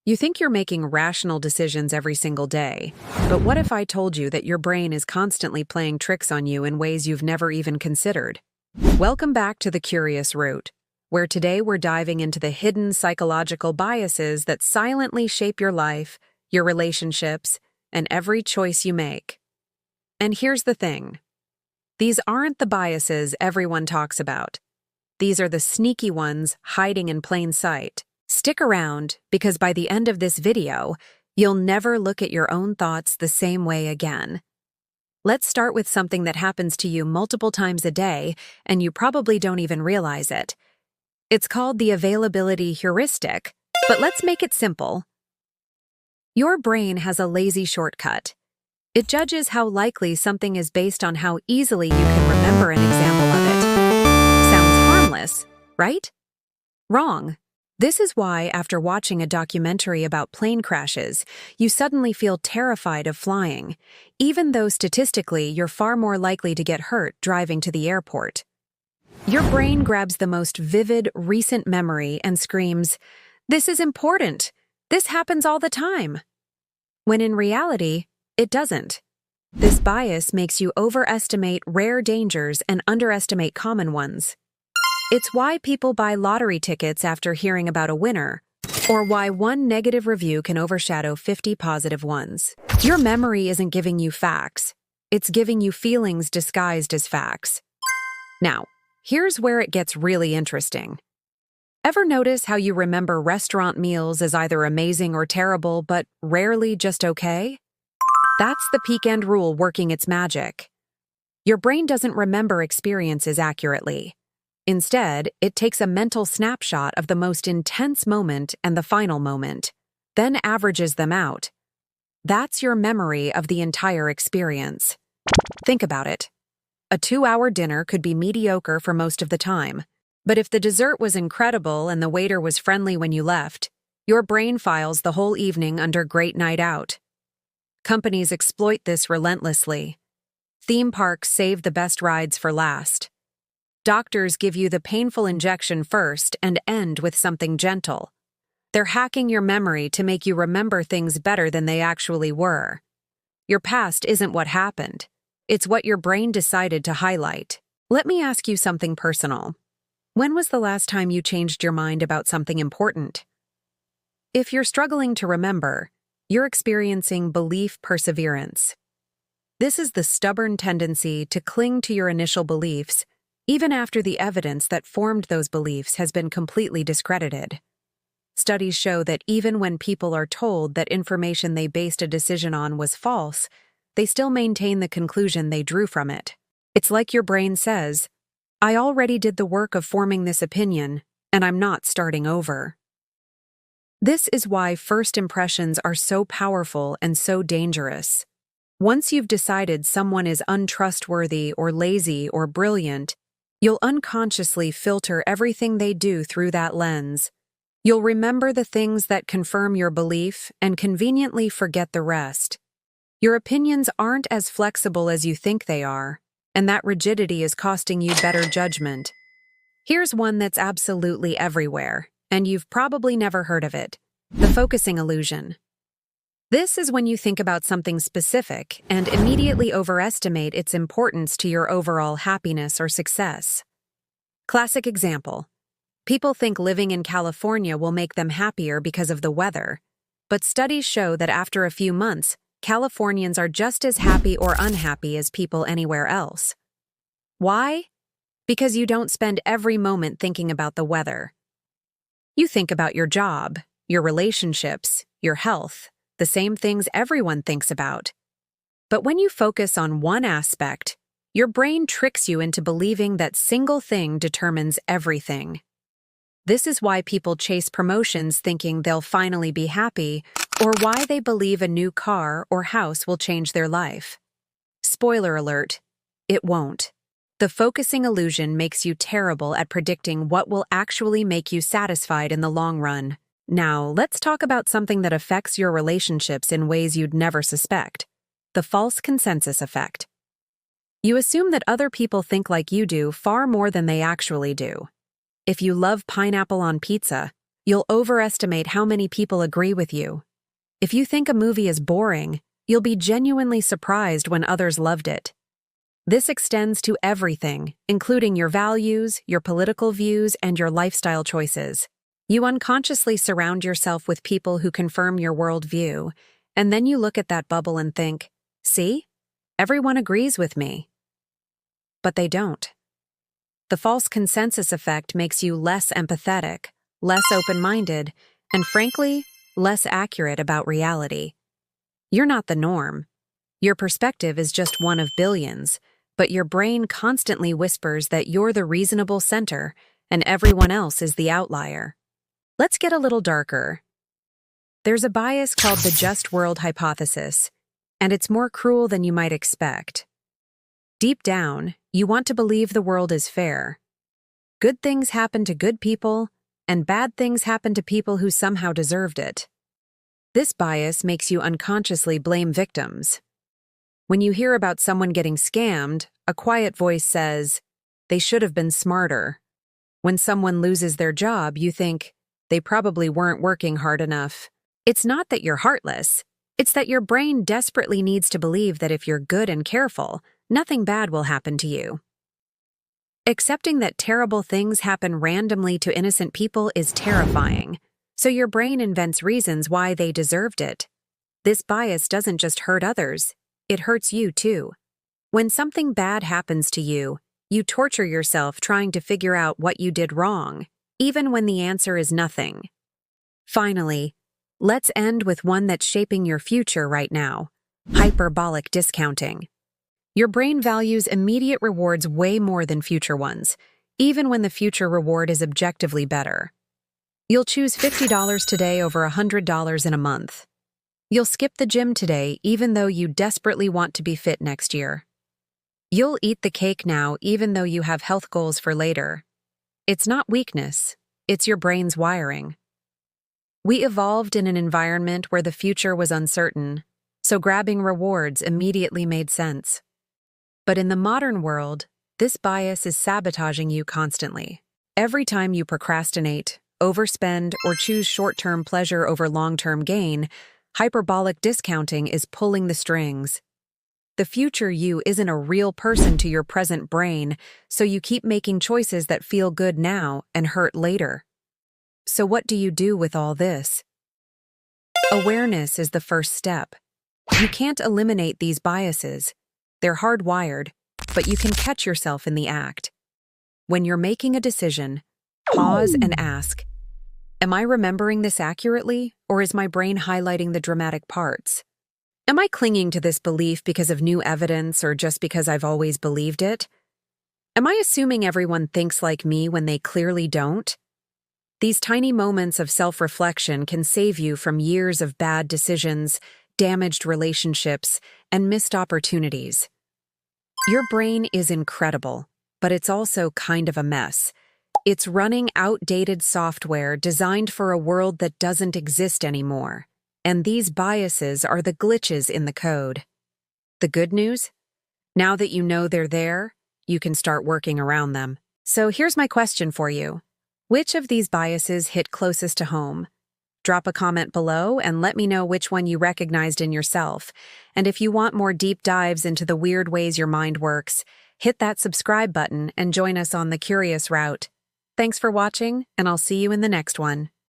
You think you're making rational decisions every single day, but what if I told you that your brain is constantly playing tricks on you in ways you've never even considered? Welcome back to The Curious Root, where today we're diving into the hidden psychological biases that silently shape your life, your relationships, and every choice you make. And here's the thing. These aren't the biases everyone talks about. These are the sneaky ones hiding in plain sight. Stick around, because by the end of this video, you'll never look at your own thoughts the same way again. Let's start with something that happens to you multiple times a day, and you probably don't even realize it. It's called the availability heuristic, but let's make it simple. Your brain has a lazy shortcut. It judges how likely something is based on how easily you can remember an example of it. Sounds harmless, right? Wrong. This is why, after watching a documentary about plane crashes, you suddenly feel terrified of flying, even though statistically you're far more likely to get hurt driving to the airport. Your brain grabs the most vivid, recent memory and screams, "This is important! This happens all the time!" When in reality, it doesn't. This bias makes you overestimate rare dangers and underestimate common ones. It's why people buy lottery tickets after hearing about a winner, or why one negative review can overshadow 50 positive ones. Your memory isn't giving you facts. It's giving you feelings disguised as facts. Now, here's where it gets really interesting. Ever notice how you remember restaurant meals as either amazing or terrible, but rarely just okay? That's the peak end rule working its magic. Your brain doesn't remember experiences accurately. Instead, it takes a mental snapshot of the most intense moment and the final moment, then averages them out. That's your memory of the entire experience. Think about it. A 2-hour dinner could be mediocre for most of the time, but if the dessert was incredible and the waiter was friendly when you left, your brain files the whole evening under great night out. Companies exploit this relentlessly. Theme parks save the best rides for last. Doctors give you the painful injection first and end with something gentle. They're hacking your memory to make you remember things better than they actually were. Your past isn't what happened. It's what your brain decided to highlight. Let me ask you something personal. When was the last time you changed your mind about something important? If you're struggling to remember, you're experiencing belief perseverance. This is the stubborn tendency to cling to your initial beliefs, even after the evidence that formed those beliefs has been completely discredited. Studies show that even when people are told that information they based a decision on was false, they still maintain the conclusion they drew from it. It's like your brain says, "I already did the work of forming this opinion, and I'm not starting over." This is why first impressions are so powerful and so dangerous. Once you've decided someone is untrustworthy or lazy or brilliant, you'll unconsciously filter everything they do through that lens. You'll remember the things that confirm your belief and conveniently forget the rest. Your opinions aren't as flexible as you think they are, and that rigidity is costing you better judgment. Here's one that's absolutely everywhere, and you've probably never heard of it: the focusing illusion. This is when you think about something specific and immediately overestimate its importance to your overall happiness or success. Classic example. People think living in California will make them happier because of the weather, but studies show that after a few months, Californians are just as happy or unhappy as people anywhere else. Why? Because you don't spend every moment thinking about the weather. You think about your job, your relationships, your health, the same things everyone thinks about. But when you focus on one aspect, your brain tricks you into believing that single thing determines everything. This is why people chase promotions thinking they'll finally be happy, or why they believe a new car or house will change their life. Spoiler alert, it won't. The focusing illusion makes you terrible at predicting what will actually make you satisfied in the long run. Now, let's talk about something that affects your relationships in ways you'd never suspect: the false consensus effect. You assume that other people think like you do far more than they actually do. If you love pineapple on pizza, You'll overestimate how many people agree with you. If you think a movie is boring, you'll be genuinely surprised when others loved it. This extends to everything, including your values, your political views, and your lifestyle choices. You unconsciously surround yourself with people who confirm your worldview, and then you look at that bubble and think, see? Everyone agrees with me. But they don't. The false consensus effect makes you less empathetic, less open-minded, and frankly, less accurate about reality. You're not the norm. Your perspective is just one of billions, but your brain constantly whispers that you're the reasonable center and everyone else is the outlier. Let's get a little darker. There's a bias called the just world hypothesis, and it's more cruel than you might expect. Deep down, you want to believe the world is fair. Good things happen to good people, and bad things happen to people who somehow deserved it. This bias makes you unconsciously blame victims. When you hear about someone getting scammed, a quiet voice says, they should have been smarter. When someone loses their job, you think, they probably weren't working hard enough. It's not that you're heartless. It's that your brain desperately needs to believe that if you're good and careful, nothing bad will happen to you. Accepting that terrible things happen randomly to innocent people is terrifying, so your brain invents reasons why they deserved it. This bias doesn't just hurt others, it hurts you too. When something bad happens to you, you torture yourself trying to figure out what you did wrong, even when the answer is nothing. Finally, let's end with one that's shaping your future right now: hyperbolic discounting. Your brain values immediate rewards way more than future ones, even when the future reward is objectively better. You'll choose $50 today over $100 in a month. You'll skip the gym today even though you desperately want to be fit next year. You'll eat the cake now even though you have health goals for later. It's not weakness, it's your brain's wiring. We evolved in an environment where the future was uncertain, so grabbing rewards immediately made sense. But in the modern world, this bias is sabotaging you constantly. Every time you procrastinate, overspend, or choose short-term pleasure over long-term gain, hyperbolic discounting is pulling the strings. The future you isn't a real person to your present brain, so you keep making choices that feel good now and hurt later. So what do you do with all this? Awareness is the first step. You can't eliminate these biases. They're hardwired, but you can catch yourself in the act. When you're making a decision, pause and ask, am I remembering this accurately, or is my brain highlighting the dramatic parts? Am I clinging to this belief because of new evidence or just because I've always believed it? Am I assuming everyone thinks like me when they clearly don't? These tiny moments of self-reflection can save you from years of bad decisions, damaged relationships, and missed opportunities. Your brain is incredible, but it's also kind of a mess. It's running outdated software designed for a world that doesn't exist anymore. And these biases are the glitches in the code. The good news? Now that you know they're there, you can start working around them. So here's my question for you. Which of these biases hit closest to home? Drop a comment below and let me know which one you recognized in yourself. And if you want more deep dives into the weird ways your mind works, hit that subscribe button and join us on the Curious Route. Thanks for watching, and I'll see you in the next one.